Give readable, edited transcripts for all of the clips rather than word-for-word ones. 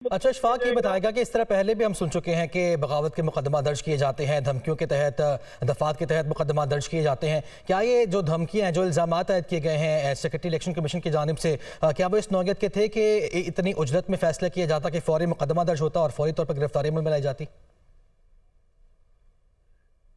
अच्छा इशफाक, ये बताएगा कि इस तरह पहले भी हम सुन चुके हैं कि बगावत के मुकदमा दर्ज किए जाते हैं, धमकियों के तहत, दफात के तहत मुकदमा दर्ज किए जाते हैं। क्या ये जो धमकियां हैं, जो इल्ज़ामात आयद किए गए हैं सेक्रेटरी इलेक्शन कमीशन की जानिब से, क्या वो इस नौयत के थे कि इतनी उजरत में फैसला किया जाता कि फौरी मुकदमा दर्ज होता और फौरी तौर पर गिरफ्तारी में लाई जाती?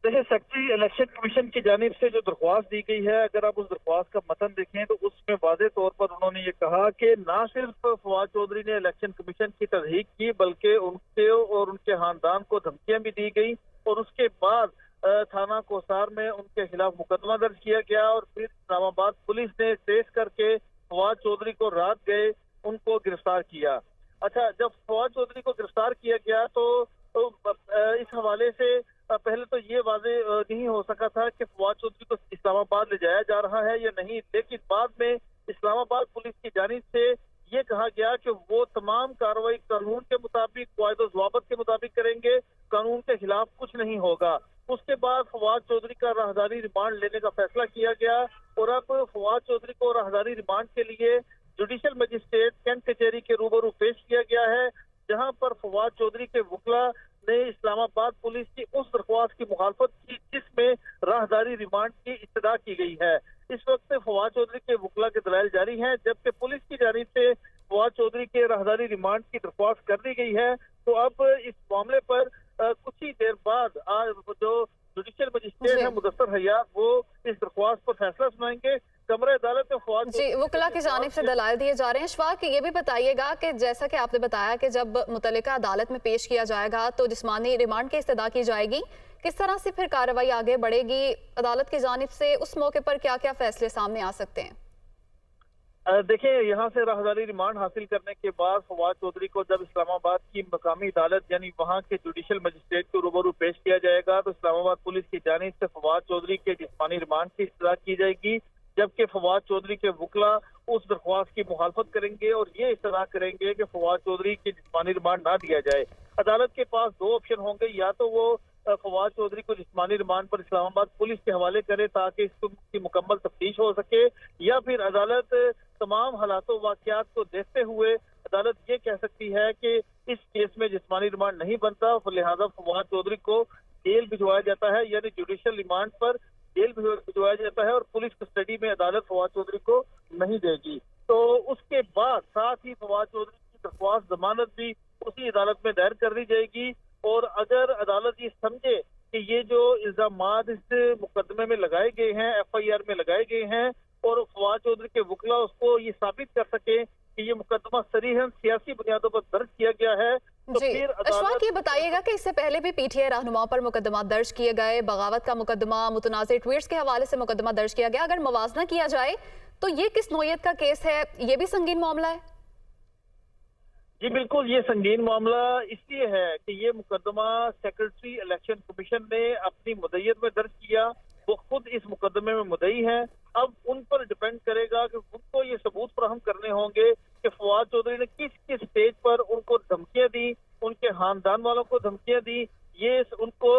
देखिए, सेक्रेटरी इलेक्शन कमीशन की जानिब से जो दरख्वास्त दी गई है, अगर आप उस दरख्वास्त का मतन देखें तो उसमें वाज़ेह तौर पर उन्होंने ये कहा कि ना सिर्फ फवाद चौधरी ने इलेक्शन कमीशन की तस्दीक की, बल्कि उनके और उनके खानदान को धमकियां भी दी गई और उसके बाद थाना कोसार में उनके खिलाफ मुकदमा दर्ज किया गया और फिर इस्लामाबाद पुलिस ने ट्रेस करके फवाद चौधरी को रात गए उनको गिरफ्तार किया। अच्छा, जब फवाद चौधरी को गिरफ्तार किया गया तो इस हवाले से पहले तो ये वाजे नहीं हो सका था कि फवाद चौधरी को इस्लामाबाद ले जाया जा रहा है या नहीं, लेकिन बाद में इस्लामाबाद पुलिस की जानिब से ये कहा गया कि वो तमाम कार्रवाई कानून के मुताबिक, वायदो ज़वाबत के मुताबिक करेंगे, कानून के खिलाफ कुछ नहीं होगा। उसके बाद फवाद चौधरी का राहदारी रिमांड लेने का फैसला किया गया और अब फवाद चौधरी को राहदारी रिमांड के लिए जुडिशल मजिस्ट्रेट कैंट कचहरी के रूबरू पेश किया गया है, जहां पर फवाद चौधरी के वकला ने इस्लामाबाद पुलिस की उस दरख्वास्त की मुखालफत की जिसमें राहदारी रिमांड की इस्तदा की गई है। इस वक्त फवाद चौधरी के वकला के दलाइल जारी हैं, जबकि पुलिस की जानिब से फवाद चौधरी के राहदारी रिमांड की दरख्वास्त कर दी गई है। तो अब इस मामले पर कुछ ही देर बाद आज जो जुडिशल मजिस्ट्रेट है मुदस्सर हयात, वो इस दरख्वास्त पर फैसला सुनाएंगे। कमरा अदालत में फवाद जी, वकला की जानिब से दलाइल दिए जा रहे हैं। इशफाक, ये भी बताइएगा कि जैसा कि आपने बताया कि जब मुतल्लिका अदालत में पेश किया जाएगा तो जिस्मानी रिमांड की इस्तदा की जाएगी, किस तरह से फिर कार्रवाई आगे बढ़ेगी? अदालत की जानिब से उस मौके पर क्या क्या फैसले सामने आ सकते हैं? देखिए, यहाँ से राहदारी रिमांड हासिल करने के बाद फवाद चौधरी को जब इस्लामाबाद की मकामी अदालत यानी वहाँ के जुडिशल मजिस्ट्रेट के रूबरू पेश किया जाएगा तो इस्लामाबाद पुलिस की जानिब से फवाद चौधरी के जिस्मानी रिमांड की इस्तदा की जाएगी, जबकि फवाद चौधरी के वकला उस दरख्वास्त की मुखालफत करेंगे और ये इस्तदा करेंगे कि फवाद चौधरी की जिस्मानी रिमांड ना दिया जाए। अदालत के पास दो ऑप्शन होंगे, या तो वो फवाद चौधरी को जिस्मानी रिमांड पर इस्लामाबाद पुलिस के हवाले करे ताकि इसकी मुकम्मल तफ्तीश हो सके, या फिर अदालत तमाम हालातों वाक़यात को देखते हुए अदालत ये कह सकती है कि इस केस में जिस्मानी रिमांड नहीं बनता, लिहाजा फवाद चौधरी को जेल भिजवाया जाता है, यानी जुडिशल रिमांड पर जेल भिजवाया जाता है और पुलिस कस्टडी में अदालत फवाद चौधरी को नहीं देगी। तो उसके बाद साथ ही फवाद चौधरी की दरख्वास्त जमानत भी उसी अदालत में दायर कर दी जाएगी और अगर अदालत ये समझे कि ये जो इल्जामात इस मुकदमे में लगाए गए हैं, FIR में लगाए गए हैं और फवाद चौधरी के वकला उसको ये साबित कर सके कि ये मुकदमा सरीहन सियासी बुनियादों पर दर्ज किया गया है, तो फिर अशफाक, ये बताइएगा कि इससे पहले भी PTI रहनुमाओं पर मुकदमा दर्ज किए गए, बगावत का मुकदमा, मुतनाज़िर ट्वीट्स के हवाले से मुकदमा दर्ज किया गया, अगर मवाजना किया जाए तो ये किस नौयत का केस है? ये भी संगीन मामला है? जी बिल्कुल, ये संगीन मामला इसलिए है कि ये मुकदमा सेक्रेटरी इलेक्शन कमीशन ने अपनी मुद्दत में दर्ज किया, वो खुद इस मुकदमे में मुद्दई हैं। अब उन पर डिपेंड करेगा कि उनको ये सबूत फराहम करने होंगे कि फवाद चौधरी ने किस किस स्टेज पर उनको धमकियां दी, उनके खानदान वालों को धमकियां दी, ये उनको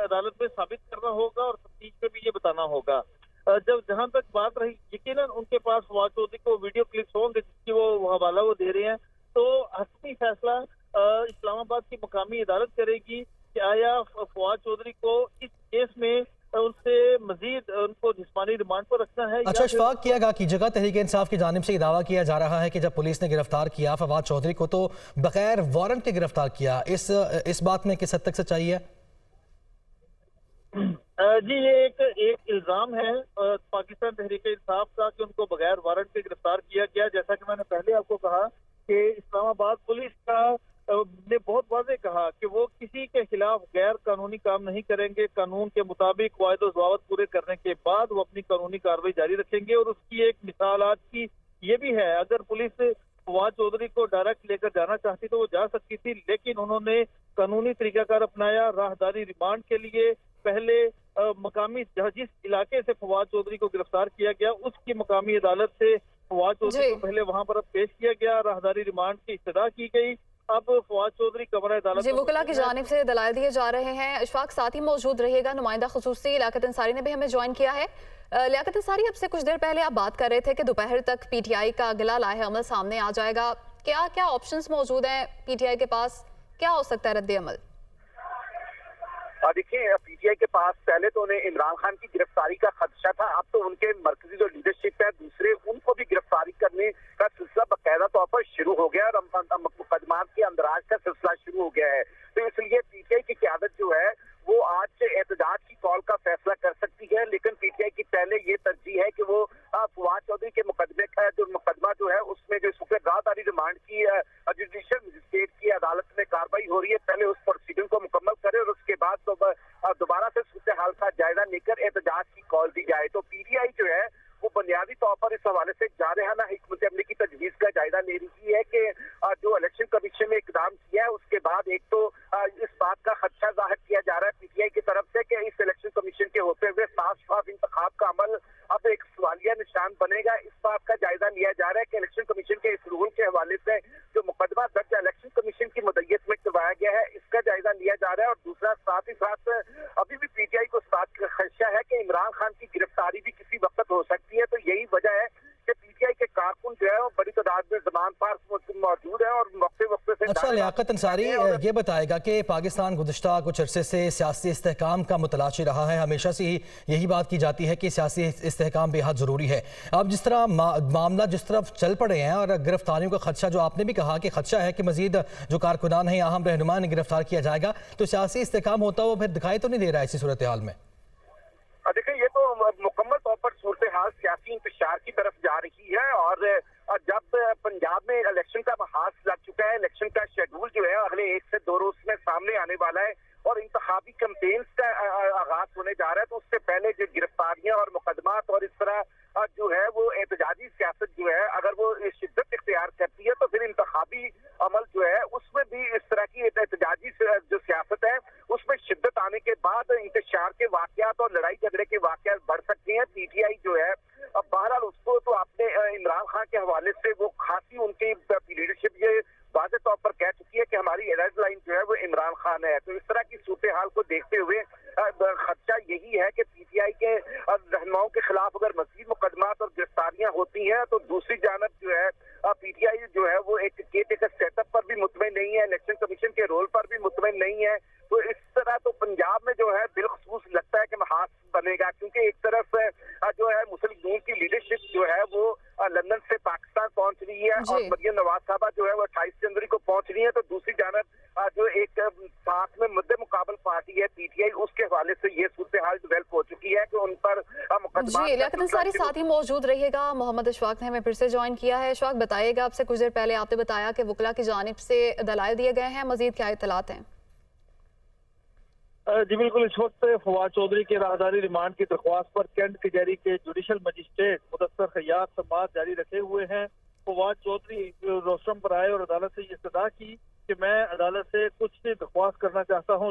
अदालत में साबित करना होगा और तफ्तीश में भी ये बताना होगा। जब जहां तक बात रही, यकीनन उनके पास फवाद चौधरी को वीडियो क्लिप्स होंगे जिसकी वो हवाला वो दे रहे हैं, तो हतमी फैसला इस्लामाबाद की मकामी अदालत करेगी कि आया फवाद चौधरी को इस केस में उनसे मजीद उनको जिस्मानी रिमांड पर रखना है। अच्छा इशफाक, किया की जगह तहरीक इंसाफ की जानिब से ये दावा किया जा रहा है कि जब पुलिस ने गिरफ्तार किया फवाद चौधरी को तो बगैर वारंट के गिरफ्तार किया, इस बात में किस हद तक सच्चाई है? जी, ये एक इल्जाम है पाकिस्तान तहरीक इंसाफ का कि उनको बगैर वारंट के गिरफ्तार किया गया। जैसा कि मैंने पहले आपको कहा कि इस्लामाबाद पुलिस का ने बहुत वाज़ेह कहा कि वो किसी के खिलाफ गैर कानूनी काम नहीं करेंगे, कानून के मुताबिक वायदो ज़वाबत पूरे करने के बाद वो अपनी कानूनी कार्रवाई जारी रखेंगे। और उसकी एक मिसाल आज की ये भी है, अगर पुलिस फवाद चौधरी को डायरेक्ट लेकर जाना चाहती तो वो जा सकती थी, लेकिन उन्होंने कानूनी तरीकाकार अपनाया। राहदारी रिमांड के लिए पहले मकामी जिस इलाके से फवाद चौधरी को गिरफ्तार किया गया उसकी मकामी अदालत से फवाद चौधरी को पहले वहां पर पेश किया गया, राहदारी रिमांड की इस्तदा की गई। अब फवाद चौधरी कमरा अदालत जी, वकला की जानिब से दलाइल दिए जा रहे हैं। इशफाक साथ ही मौजूद रहेगा, नुमाइंदा खुसूसी लियाकत अंसारी ने भी हमें ज्वाइन किया है। लियाकत अंसारी, अब से कुछ देर पहले आप बात कर रहे थे कि दोपहर तक PTI का अगला लाहे अमल सामने आ जाएगा, क्या क्या ऑप्शंस मौजूद हैं पीटीआई के पास, क्या हो सकता है रद्द अमल? देखिए, पीटीआई के पास पहले तो उन्हें इमरान खान की गिरफ्तारी का खदशा था। अब तो उनके मरकजी जो लीडरशिप है दूसरे, उनको भी गिरफ्तारी करने का सिलसिला बाकायदा तौर पर शुरू हो गया और मुकदमात के अंदराज का सिलसिला शुरू हो गया है। तो इसलिए पीटीआई की क़यादत जो है वो आज से एहतजाज की कॉल का फैसला कर सकती है, लेकिन पीटीआई की पहले ये तरजीह है कि वो फवाद चौधरी के मुकदमे का जो मुकदमा जो है उसमें जो सुबह राहदारी रिमांड की जुडिशियल मजिस्ट्रेट की अदालत में कार्रवाई हो रही है, पहले उस प्रोसीडिंग को मुकम्मल करे और उसके बाद दोबारा से सूरत हाल का जायजा लेकर एहतजाज की कॉल दी जाए। तो पीटीआई जो है वो बुनियादी तौर पर इस हवाले से जारहाना हिकमत अमली की तजवीज का जायजा ले रही है कि जो इलेक्शन कमीशन ने इकदाम किया है उसके बाद एक तो इस बात का खदशा जाहिर किया जा रहा है पीटीआई की तरफ से कि इस इलेक्शन कमीशन के होते हुए साफ साफ इंतखाब का अमल अब एक सवालिया निशान बनेगा। इस बात का जायजा लिया जा रहा है कि इलेक्शन कमीशन के इस रूल के हवाले से जो मुकदमा दर्ज इलेक्शन कमीशन की मुद्दत में करवाया गया है इसका जायजा लिया जा रहा है। और दूसरा साथ ही साथ अभी भी पीटीआई को इस बात का खदशा है कि इमरान खान की गिरफ्तारी भी किसी वक्त हो सकती है। तो यही वजह है कि पीटीआई के कारकुन जो है वो बड़ी तादाद में जमान पर मौजूद है और वक्फे से। अच्छा, लियाकत अंसारी ये बताएगा कि पाकिस्तान गुज़िश्ता कुछ अरसे से सियासी इस्तेहकाम का मुतलाशी रहा है, हमेशा से ही यही बात की जाती है कि सियासी इस्तेहकाम बेहद ज़रूरी है। अब जिस तरह मामला जिस तरफ चल पड़े हैं और गिरफ्तारियों का खदशा जो आपने भी कहा कि खदशा है कि मजीद जो कारकुनान हैं अहम रहनुमा ने गिरफ्तार किया जाएगा, तो सियासी इस्तेहकाम होता हुआ फिर दिखाई तो नहीं दे रहा है इसी सूरत हाल में? देखिए, ये तो मुकम्मल तौर पर सूरत हाल सियासी इंतशार की तरफ जा रही है और जब पंजाब में इलेक्शन का महाज लग चुका है, इलेक्शन का शेड्यूल जो है अगले 1 से 2 रोज में सामने आने वाला है और इंतखाबी कैंपेन्स का आगाज होने जा रहा है, तो उससे पहले जो गिरफ्तारियां और मुकदमात और इस तरह जो है वो एहतजाजी सियासत जो है अगर वो शिद्दत इख्तियार करती है तो फिर इंतखाबी अमल जो है उसमें भी इस तरह की एहतजाजी जो सियासत है उसमें शिद्दत आने के बाद इंतशार के वाकयात और लड़ाई झगड़े के वाकयात बढ़ सकते हैं। पीटीआई जो है अब बहरहाल उसको तो आपने इमरान खान के हवाले से वो खासी उनकी लीडरशिप ये वाज़ेह तौर पर कह चुकी है कि हमारी रेड लाइन जो है वो इमरान खान है। तो इस तरह की सूरत हाल को देखते हुए खदशा यही है कि पीटीआई के रहनुमाओं के खिलाफ अगर मजीद मुकदमात और गिरफ्तारियां होती हैं तो दूसरी जानब जो है पीटीआई जो है वो एक केयर सेटअप पर भी मुतमईन नहीं है, इलेक्शन कमीशन के रोल पर भी मुतमईन नहीं है। तो इस तरह तो पंजाब में जो है बिलखसूस लगता है कि महाज बनेगा, क्योंकि एक तरफ जो है मुस्लिम लीग की लीडरशिप जो है वो लंदन से पाकिस्तान पहुंच रही है और मरियम नवाज साहबा जो है वो 28 जनवरी को पहुंच रही है। तो दूसरी जानब जो एक साथ में मुद्दे मुकाबल पार्टी है पीटीआई, उसके हवाले से ये सूरत हाल डेवलप हो चुकी है कि उन पर जी, लियाकत अंसारी साथ ही मौजूद रहिएगा। मोहम्मद अशफाक ने हमें फिर से ज्वाइन किया है। अशफाक, बताइएगा, आपसे कुछ देर पहले आपने बताया कि वकला की जानिब से दलाइल दिए गए हैं, मजीद क्या इत्तलात हैं? जी बिल्कुल, इस वक्त फवाद चौधरी के राहदारी रिमांड की दरख्वास्त पर कैंट कचहरी के जुडिशल मजिस्ट्रेट मुदस्सर खैयात समाअत जारी रखे हुए हैं। फवाद चौधरी रोस्टरम पर आए और अदालत से ये इस्तदा की कि मैं अदालत से कुछ दरख्वास्त करना चाहता हूँ